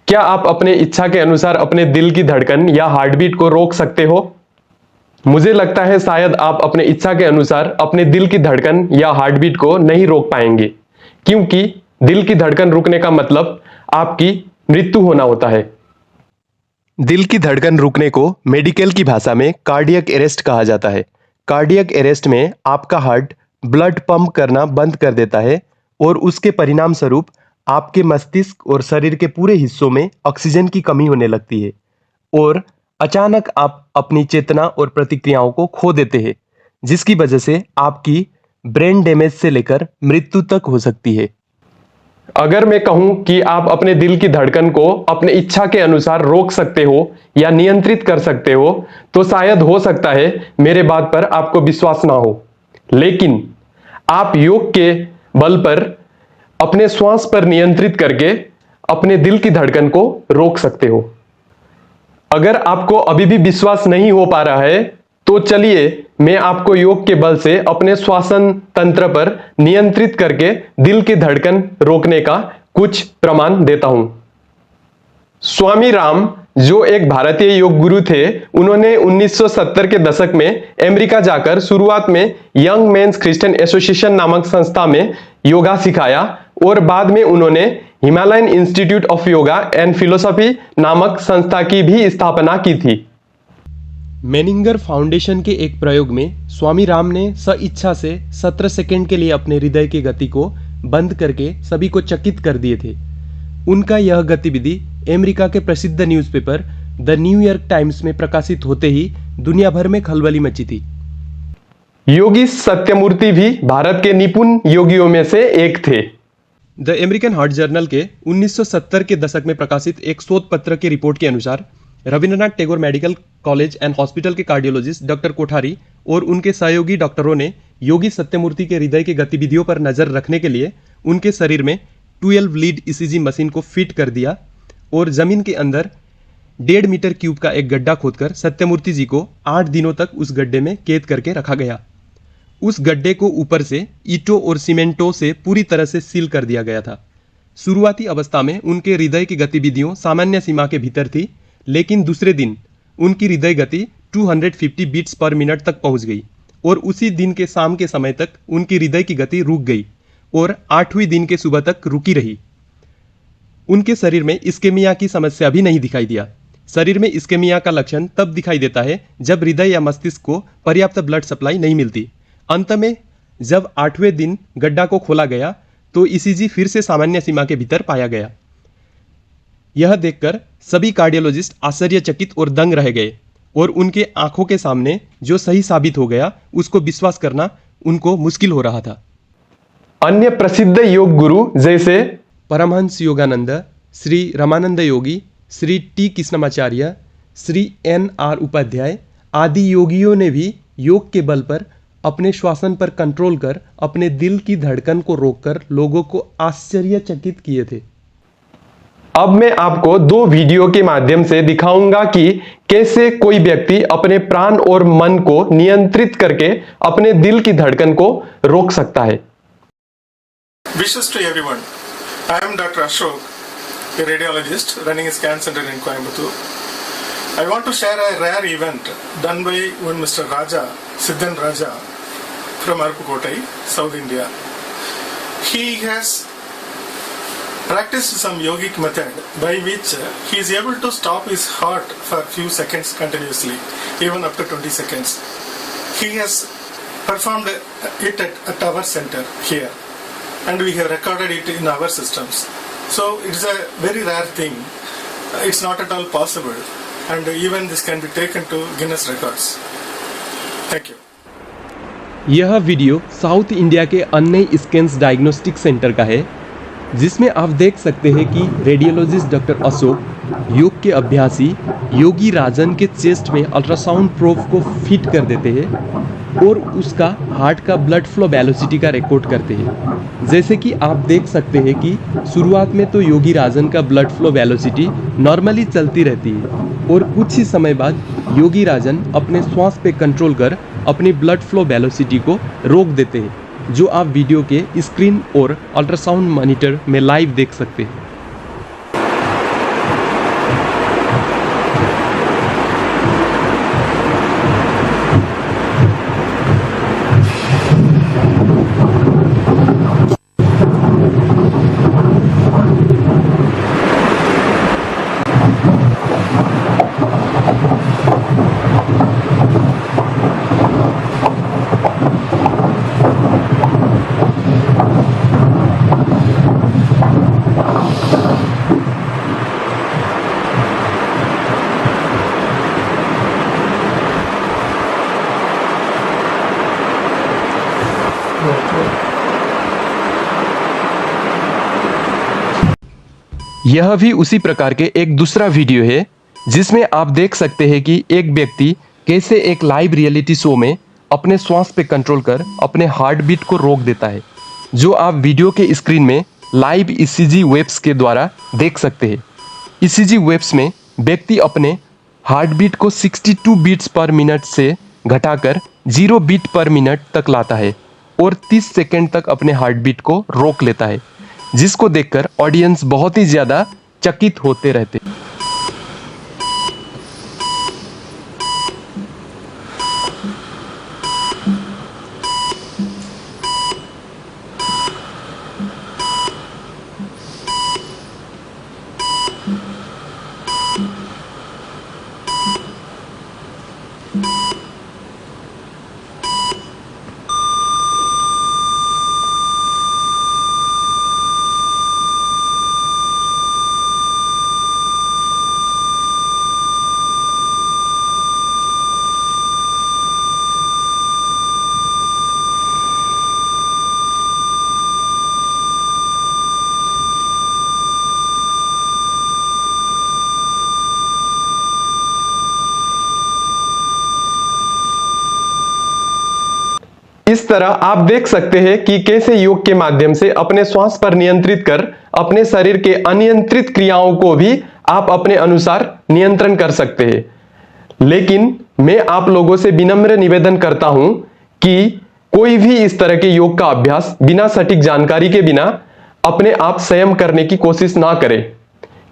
क्या आप अपने इच्छा के अनुसार अपने दिल की धड़कन या हार्टबीट को रोक सकते हो? मुझे लगता है शायद आप अपने इच्छा के अनुसार अपने दिल की धड़कन या हार्टबीट को नहीं रोक पाएंगे, क्योंकि दिल की धड़कन रुकने का मतलब आपकी मृत्यु होना होता है। दिल की धड़कन रुकने को मेडिकल की भाषा में कार्डियक अरेस्ट कहा जाता है। कार्डियक अरेस्ट में आपका हार्ट ब्लड पंप करना बंद कर देता है और उसके परिणाम स्वरूप आपके मस्तिष्क और शरीर के पूरे हिस्सों में ऑक्सीजन की कमी होने लगती है और अचानक आप अपनी चेतना और प्रतिक्रियाओं को खो देते हैं, जिसकी वजह से आपकी ब्रेन डैमेज से लेकर मृत्यु तक हो सकती है। अगर मैं कहूं कि आप अपने दिल की धड़कन को अपने इच्छा के अनुसार रोक सकते हो या नियंत्रित कर सकते हो, तो शायद हो सकता है मेरे बात पर आपको विश्वास ना हो, लेकिन आप योग के बल पर अपने श्वास पर नियंत्रित करके अपने दिल की धड़कन को रोक सकते हो। अगर आपको अभी भी विश्वास नहीं हो पा रहा है, तो चलिए मैं आपको योग के बल से अपने श्वसन तंत्र पर नियंत्रित करके दिल की धड़कन रोकने का कुछ प्रमाण देता हूं। स्वामी राम, जो एक भारतीय योग गुरु थे, उन्होंने 1970 के दशक में अमेरिका जाकर शुरुआत में यंग मेंस क्रिश्चियन एसोसिएशन नामक संस्था में योगा सिखाया और बाद में उन्होंने Himalayan institute of yoga and philosophy नामक संस्था की भी स्थापना की थी। मेनिंगर फाउंडेशन के एक प्रयोग में स्वामी राम ने स्वेच्छा से 17 सेकंड के लिए अपने हृदय की गति को बंद करके सभी को चकित कर दिए थे। उनका यह गतिविधि अमेरिका के प्रसिद्ध न्यूज़पेपर द न्यूयॉर्क टाइम्स में प्रकाशित होते ही दुनिया भर में खलबली मची थी। योगी सत्यमूर्ति भी भारत के निपुण योगियों में से एक थे। द अमेरिकन हार्ट जर्नल के 1970 के दशक में प्रकाशित एक शोध पत्र की रिपोर्ट के अनुसार Rabindranath Tagore medical college and hospital के कार्डियोलॉजिस्ट डॉक्टर कोठारी और उनके सहयोगी डॉक्टरों ने योगी सत्यमूर्ति के हृदय की गतिविधियों पर नजर रखने के लिए उनके शरीर में 12 लीड ईसीजी मशीन को फिट कर दिया और जमीन के अंदर 1.5 मीटर क्यूब का एक गड्ढा खोदकर सत्यमूर्ति जी को 8 दिनों तक उस गड्ढे में कैद करके रखा गया। उस गड्ढे को ऊपर से ईंटों और सीमेंटों से पूरी तरह से सील कर दिया गया था। शुरुआती अवस्था में उनके हृदय की गतिविधियों सामान्य सीमा के भीतर थी, लेकिन दूसरे दिन उनकी हृदय गति 250 बीट्स पर मिनट तक पहुंच गई और उसी दिन के शाम के समय तक उनकी हृदय की गति रुक गई और 8वें दिन के सुबह तक रुकी रही। उनके शरीर में इस्केमिया की समस्या भी नहीं दिखाई दिया। शरीर में इस्केमिया का लक्षण तब दिखाई देता है जब हृदय या मस्तिष्क को पर्याप्त ब्लड सप्लाई नहीं मिलती। अंत में जब 8वें दिन गड्ढा को खोला गया तो ईसीजी फिर से सामान्य सीमा के भीतर पाया गया। यह देखकर सभी कार्डियोलॉजिस्ट आश्चर्यचकित और दंग रह गए और उनके आंखों के सामने जो सही साबित हो गया उसको विश्वास करना उनको मुश्किल हो रहा था। अन्य प्रसिद्ध योग गुरु जैसे परमहंस योगानंद, श्री रामानंद योगी, श्री टी कृष्णमाचार्य, श्री NR उपाध्याय आदि योगियों ने भी योग के बल पर अपने श्वसन पर कंट्रोल कर अपने दिल की धड़कन को रोककर लोगों को आश्चर्यचकित किए थे। अब मैं आपको 2 वीडियो के माध्यम से दिखाऊंगा कि कैसे कोई व्यक्ति अपने प्राण और मन को नियंत्रित करके अपने दिल की धड़कन को रोक सकता है। Wishes to everyone. I am Dr. Ashok, a radiologist running a scan center in Coimbatore. I want to share a rare event done by one Mr. Raja, Siddhan Raja from Arpukotai, South India. He has practiced some yogic method by which he is able to stop his heart for a few seconds continuously, even up to 20 seconds. He has performed it at our center here, and we have recorded it in our systems. So it's a very rare thing. It's not at all possible, and even this can be taken to Guinness Records. Thank you. यह video south India के अन्य scans diagnostic centre का है, जिसमें आप देख सकते हैं कि रेडियोलॉजिस्ट डॉक्टर अशोक योग के अभ्यासी योगी राजन के चेस्ट में अल्ट्रासाउंड प्रोब को फिट कर देते हैं और उसका हार्ट का ब्लड फ्लो वेलोसिटी का रिकॉर्ड करते हैं। जैसे कि आप देख सकते हैं कि शुरुआत में तो योगी राजन का ब्लड फ्लो वेलोसिटी नॉर्मली चलती रहती है और कुछ ही समय बाद योगी राजन अपने श्वास पे कंट्रोल कर अपनी ब्लड फ्लो वेलोसिटी को रोक देते हैं, जो आप वीडियो के स्क्रीन और अल्ट्रासाउंड मॉनिटर में लाइव देख सकते हैं। यह भी उसी प्रकार के एक दूसरा वीडियो है जिसमें आप देख सकते हैं कि एक व्यक्ति कैसे एक लाइव रियलिटी शो में अपने श्वास पे कंट्रोल कर अपने हार्ट बीट को रोक देता है, जो आप वीडियो के स्क्रीन में लाइव ईसीजी वेव्स के द्वारा देख सकते हैं। ईसीजी वेव्स में व्यक्ति अपने हार्ट बीट को 62 बीट्स पर मिनट से घटाकर 0 बीट पर मिनट तक लाता है और 30 सेकंड तक अपने हार्ट बीट को रोक लेता है, जिसको देखकर ऑडियंस बहुत ही ज़्यादा चकित होते रहते हैं। इस तरह आप देख सकते हैं कि कैसे योग के माध्यम से अपने श्वास पर नियंत्रित कर अपने शरीर के अनियंत्रित क्रियाओं को भी आप अपने अनुसार नियंत्रण कर सकते हैं। लेकिन मैं आप लोगों से विनम्र निवेदन करता हूं कि कोई भी इस तरह के योग का अभ्यास बिना सटीक जानकारी के बिना अपने आप स्वयं करने की कोशिश ना करें।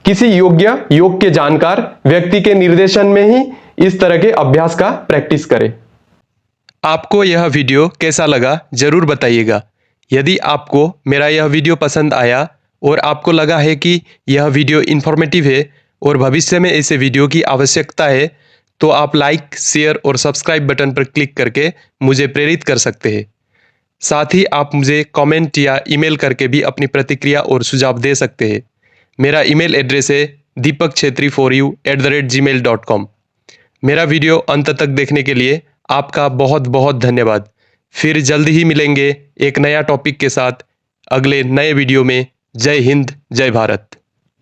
किसी योग्य योग के जानकार व्यक्ति के निर्देशन में ही इस तरह के अभ्यास का प्रैक्टिस करें। आपको यह वीडियो कैसा लगा जरूर बताइएगा। यदि आपको मेरा यह वीडियो पसंद आया और आपको लगा है कि यह वीडियो इन्फॉर्मेटिव है और भविष्य में ऐसे वीडियो की आवश्यकता है, तो आप लाइक, शेयर और सब्सक्राइब बटन पर क्लिक करके मुझे प्रेरित कर सकते हैं। साथ ही आप मुझे कमेंट या ईमेल करके भी अपनी प्रतिक्रिया और सुझाव दे सकते हैं। मेरा ईमेल एड्रेस है deepakchhetri4u@gmail.com। मेरा वीडियो अंत तक देखने के लिए आपका बहुत बहुत धन्यवाद। फिर जल्द ही मिलेंगे एक नया टॉपिक के साथ अगले नए वीडियो में। जय हिंद, जय भारत।